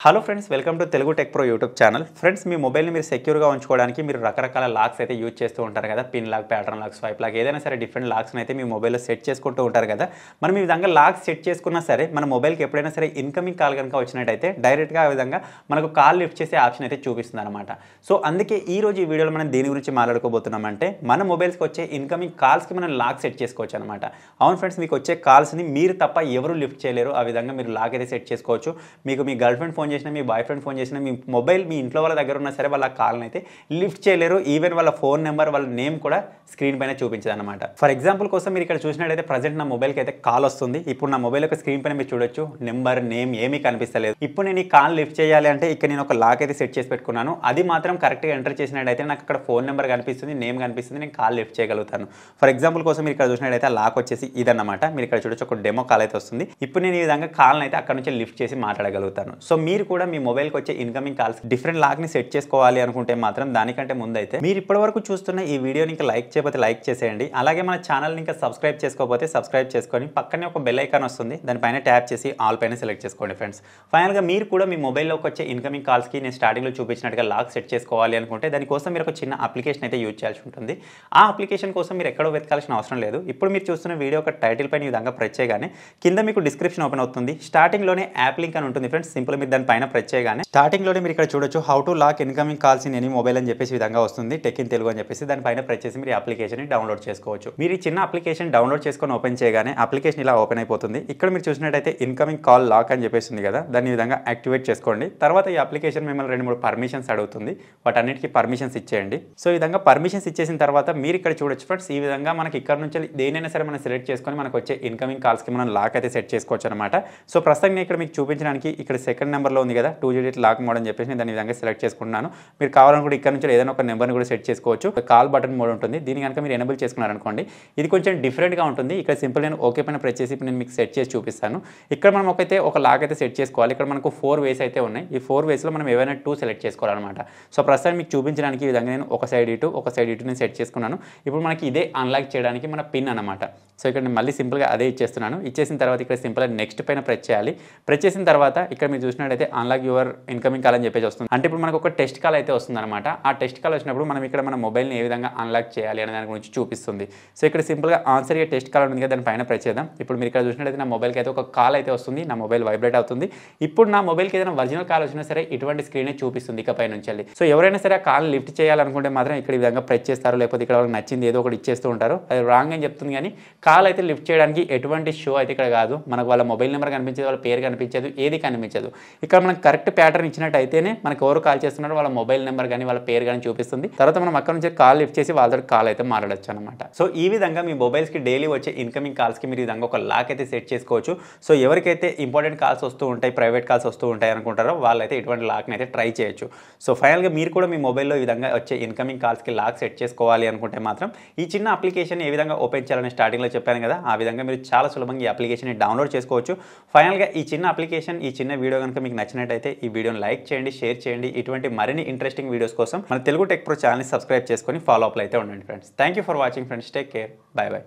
Hello friends, welcome to Telugu tech pro YouTube channel. Friends, మీ మొబైల్ని మీరు సెక్యూర్గా ఉంచుకోవడానికి మీరు రకరకాల లాక్స్ అయితే యూజ్ చేస్తూ ఉంటారు కదా. Pin lock, pattern lock, swipe lock, ఏదైనా సరే డిఫరెంట్ లాక్స్ని అయితే మీ మొబైల్లో సెట్ చేసుకుంటూ ఉంటారు కదా. మనం ఈ విధంగా లాక్స్ సెట్ చేసుకున్నా సరే మన మొబైల్కి ఎప్పుడైనా సరే ఇన్కమింగ్ కాల్ కనుక వచ్చినట్టయితే డైరెక్ట్గా ఆ విధంగా మనకు కాల్ లిఫ్ట్ చేసే ఆప్షన్ అయితే చూపిస్తుంది అనమాట. సో అందుకే ఈ రోజు ఈ వీడియోలో మనం దేని గురించి మాట్లాడుకోబోతున్నామంటే మన మొబైల్స్కి వచ్చే ఇన్కమింగ్ కాల్స్కి మనం లాక్ సెట్ చేసుకోవచ్చు అనమాట. అవును ఫ్రెండ్స్, మీకు వచ్చే కాల్స్ని మీరు తప్ప ఎవరు లిఫ్ట్ చేయలేరు. ఆ విధంగా మీరు లాక్ అయితే సెట్ చేసుకోవచ్చు. మీకు మీ గర్ల్ ఫ్రెండ్ ఫోన్ చేసినా, మీ బాయ్ ఫ్రెండ్ ఫోన్ చేసినా, మీ మొబైల్ మీ ఇంట్లో వాళ్ళ దగ్గర ఉన్నా సరే వాళ్ళ కాల్ని అయితే లిఫ్ట్ చేయలేరు. ఈవెన్ వాళ్ళ ఫోన్ నెంబర్, వాళ్ళ నేమ్ కూడా స్క్రీన్ పైన చూపించదు అనమాట. ఫర్ ఎగ్జాంపుల్ కోసం మీరు ఇక్కడ చూసినట్టయితే ప్రజెంట్ నా మొబైల్కి అయితే కాల్ వస్తుంది. ఇప్పుడు నా మొబైల్ యొక్క స్క్రీన్ పైన మీరు చూడొచ్చు, నెంబర్, నేమ్ ఏమీ కనిపిస్తలేదు. ఇప్పుడు నేను ఈ కాల్ లిఫ్ట్ చేయాలి అంటే ఇక్కడ నేను ఒక లాక్ అయితే సెట్ చేసి పెట్టుకున్నాను. అది మాత్రం కరెక్ట్గా ఎంటర్ చేసినట్టయితే నాకు అక్కడ ఫోన్ నెంబర్ కనిపిస్తుంది, నేమ్ కనిపిస్తుంది, నేను కాల్ లిఫ్ట్ చేయగలుగుతాను. ఫర్ ఎగ్జాంపుల్ కోసం మీరు ఇక్కడ చూసినట్టయితే లాక్ వచ్చేసి ఇదన్నమాట. మీరు ఇక్కడ చూడొచ్చు, ఒక డెమో కాల్ అయితే వస్తుంది. ఇప్పుడు నేను ఈ విధంగా కాల్ని అయితే అక్కడ నుంచి లిఫ్ట్ చేసి మాట్లాడగలుగుతాను. సో మీరు కూడా మీ మొబైల్కి వచ్చే ఇన్కమింగ్ కాల్స్ డిఫరెంట్ లాక్ని సెట్ చేసుకోవాలి అనుకుంటే మాత్రం దానికంటే ముందు అయితే మీరు ఇప్పటివరకు చూస్తున్న ఈ వీడియోని ఇంకా లైక్ చేయకపోతే లైక్ చేసేయండి. అలాగే మన ఛానల్ని ఇంకా సబ్స్క్రైబ్ చేసుకోకపోతే సబ్స్క్రైబ్ చేసుకొని పక్కనే ఒక బెల్ ఐకాన్ వస్తుంది, దానిపైన ట్యాప్ చేసి ఆల్ పైన సెలెక్ట్ చేసుకోండి ఫ్రెండ్స్. ఫైనల్గా మీరు కూడా మీ మొబైల్లోకి వచ్చే ఇన్కమింగ్ కాల్స్కి నేను స్టార్టింగ్లో చూపించినట్టుగా లాక్ సెట్ చేసుకోవాలి అనుకుంటే దానికోసం మీరు ఒక చిన్న అప్లికేషన్ అయితే యూజ్ చేయాల్సి ఉంటుంది. ఆ అప్లికేషన్ కోసం మీరు ఎక్కడో వెతకాల్సిన అవసరం లేదు. ఇప్పుడు మీరు చూస్తున్న వీడియో ఒక టైటిల్ పైన ఈ విధంగా ప్రెస్ చేయగానే కింద మీకు డిస్క్రిప్షన్ ఓపెన్ అవుతుంది. స్టార్టింగ్లోనే యాప్ లింక్ అని ఉంటుంది ఫ్రెండ్స్. సింపుల్ మీరు దానిపైన ప్రెస్ చేయగానే స్టార్టింగ్లోనే మీరు ఇక్కడ చూడొచ్చు, how to lock incoming calls in any mobile అని చెప్పేసి విధంగా వస్తుంది. టెక్ ఇన్ తెలుగు అని చెప్పేసి దానిపైన ప్రెస్ చేసి మీరు అప్లికేషన్ డౌన్లోడ్ చేసుకోవచ్చు. మీరు ఈ చిన్న అప్లికేషన్ డౌన్లోడ్ చేసుకొని ఓపెన్ చేయగానే అప్లికేషన్ ఇలా ఓపెన్ అయిపోతుంది. ఇక్కడ మీరు చూసినట్టయితే ఇన్కమింగ్ కాల్ లాక్ అని చెప్పేసి కదా, దాన్ని ఈ విధంగా యాక్టివేట్ చేసుకోండి. తర్వాత ఈ అప్లికేషన్ మిమ్మల్ని 2-3 పర్మిషన్స్ అడుగుతుంది. వాటన్నిటికీ పర్మిషన్స్ ఇచ్చేయండి. సో ఈ విధంగా పర్మిషన్స్ ఇచ్చేసిన తర్వాత మీరు ఇక్కడ చూడొచ్చు ఫ్రెండ్స్, ఈ విధంగా మనకి ఇక్కడ నుంచి దేనైనా సరే మనం సెలెక్ట్ చేసుకొని మనకు వచ్చే ఇన్కమింగ్ కాల్స్కి మనం లాక్ అయితే సెట్ చేసుకోవచ్చు అనమాట. సో ప్రస్తుతం ఇక్కడ మీకు చూపించడానికి ఇక్కడ సెకండ్ నెంబర్లో ఉంది కదా 2 digit లాక్ మోడ్ అని చెప్పేసి దాని విధంగా సెలెక్ట్ చేసుకుంటున్నాను. మీరు కావాలనుకుంటే ఇక్కడ నుంచి ఏదైనా ఒక నెంబర్ని కూడా సెట్ చేసుకోవచ్చు. కాల్ బటన్ మోడ్ ఉంటుంది. దీన్ని కనుక మీరు ఎనేబుల్ చేసుకున్నారనుకోండి, ఇది కొంచెం డిఫరెంట్గా ఉంటుంది. ఇక్కడ సింపుల్ నేను ఓకే పైన ప్రెస్ చేసి నేను మీకు సెట్ చేసి చూపిస్తాను. ఇక్కడ మనం ఒక లాక్ అయితే సెట్ చేసుకోవాలి. ఇక్కడ మనకు 4 ways అయితే ఉన్నాయి. ఈ 4 waysలో మనం ఏవైనా 2 సెలెక్ట్ చేసుకోవాలన్నమాట. సో ప్రస్తుతం మీకు చూపించడానికి ఈ విధంగా నేను ఒక సైడ్ ఇటు నేను సెట్ చేసుకున్నాను. ఇప్పుడు మనకి ఇదే అన్లాక్ చేయడానికి మన పిన్ అనమాట. సో ఇక్కడ నేను మళ్ళీ సింపుల్గా అదే ఇచ్చేస్తున్నాను. ఇచ్చేసిన తర్వాత ఇక్కడ సింపుల్గా నెక్స్ట్ పైన ప్రెస్ చేయాలి. ప్రెస్ చేసిన తర్వాత ఇక్కడ మీరు చూసినట్టయితే అన్లాక్ యువర్ ఇన్కమింగ్ కాల్ అని చెప్పేసి వస్తుంది. అంటే ఇప్పుడు మనకు ఒక టెస్ట్ కాల్ అయితే వస్తుంది అనమాట. ఆ టెస్ట్ కాల్ వచ్చినప్పుడు మనం ఇక్కడ మన మొబైల్ని ఏ విధంగా అన్లాక్ చేయాలి అనే దాని గురించి చూపిస్తుంది. సో ఇక్కడ సింపుల్గా ఆన్సర్ ఏ టెస్ట్ కాల్ ఉంది కదా, దాని పైన ప్రెస్ చేద్దాం. ఇప్పుడు మీరు ఇక్కడ చూసినట్టయితే నా మొబైల్కి అయితే ఒక కాల్ అయితే వస్తుంది. నా మొబైల్ వైబ్రేట్ అవుతుంది. ఇప్పుడు నా మొబైల్కి ఏదైనా ఒరిజినల్ కాల్ వచ్చినా సరే ఇటువంటి స్క్రీనే చూపిస్తుంది ఇకపై నుంచి. సో ఎవరైనా సరే ఆ కాల్ లిఫ్ట్ చేయాలనుకుంటే మాత్రం ఇక్కడ ఈ విధంగా ప్రెస్ చేస్తారు, లేకపోతే ఇక్కడ వాళ్ళకి నచ్చింది ఏదో ఒకటి ఇచ్చేస్తూ ఉంటారు. అది రాంగ్ అని చెప్తుంది. కానీ కాల్ అయితే లిఫ్ట్ చేయడానికి ఎటువంటి షో అయితే ఇక్కడ కాదు. మనకు వాళ్ళ మొబైల్ నెంబర్ కనిపించదు, వాళ్ళ పేరు కనిపించదు, ఏది కనిపించదు. ఇక్కడ మనకు కరెక్ట్ ప్యాటర్న్ ఇచ్చినట్టయితేనే మనకు ఎవరు కాల్ చేస్తున్నారో వాళ్ళ మొబైల్ నెంబర్ కానీ వాళ్ళ పేరు కానీ చూపిస్తుంది. తర్వాత మనం అక్కడ నుంచి కాల్ లిఫ్ట్ చేసి వాళ్ళతో కాల్ అయితే మాట్లాడచ్చు అనమాట. సో ఈ విధంగా మీ మొబైల్స్కి డైలీ వచ్చే ఇన్కమింగ్ కాల్స్కి మీరు ఈ విధంగా ఒక లాక్ అయితే సెట్ చేసుకోవచ్చు. సో ఎవరికైతే ఇంపార్టెంట్ కాల్స్ వస్తూ ఉంటాయి, ప్రైవేట్ కాల్స్ వస్తూ ఉంటాయి అనుకుంటారో వాళ్ళైతే ఇటువంటి లాక్ని అయితే ట్రై చేయొచ్చు. సో ఫైనల్గా మీరు కూడా మీ మొబైల్లో ఈ విధంగా వచ్చే ఇన్కమింగ్ కాల్స్కి లాక్ సెట్ చేసుకోవాలి అనుకుంటే మాత్రం ఈ చిన్న అప్లికేషన్ ఏ విధంగా ఓపెన్ చేయాలని స్టార్టింగ్లో చెప్పాను కదా, ఆ విధంగా మీరు చాలా సులభంగా ఈ అప్లికేషన్ని డౌన్లోడ్ చేసుకోవచ్చు. ఫైనల్గా ఈ చిన్న అప్లికేషన్, ఈ చిన్న వీడియో కనుక మీకు నచ్చినట్టయితే ఈ వీడియోని లైక్ చేయండి, షేర్ చేయండి. ఇటువంటి మరిన్ని ఇంట్రెస్టింగ్ వీడియోస్ కోసం మన తెలుగు టెక్ ప్రో ఛానల్ని సబ్స్క్రైబ్ చేసుకొని ఫాలో అప్లో అయితే ఉండండి friends. Thank you for watching friends. Take care. By by.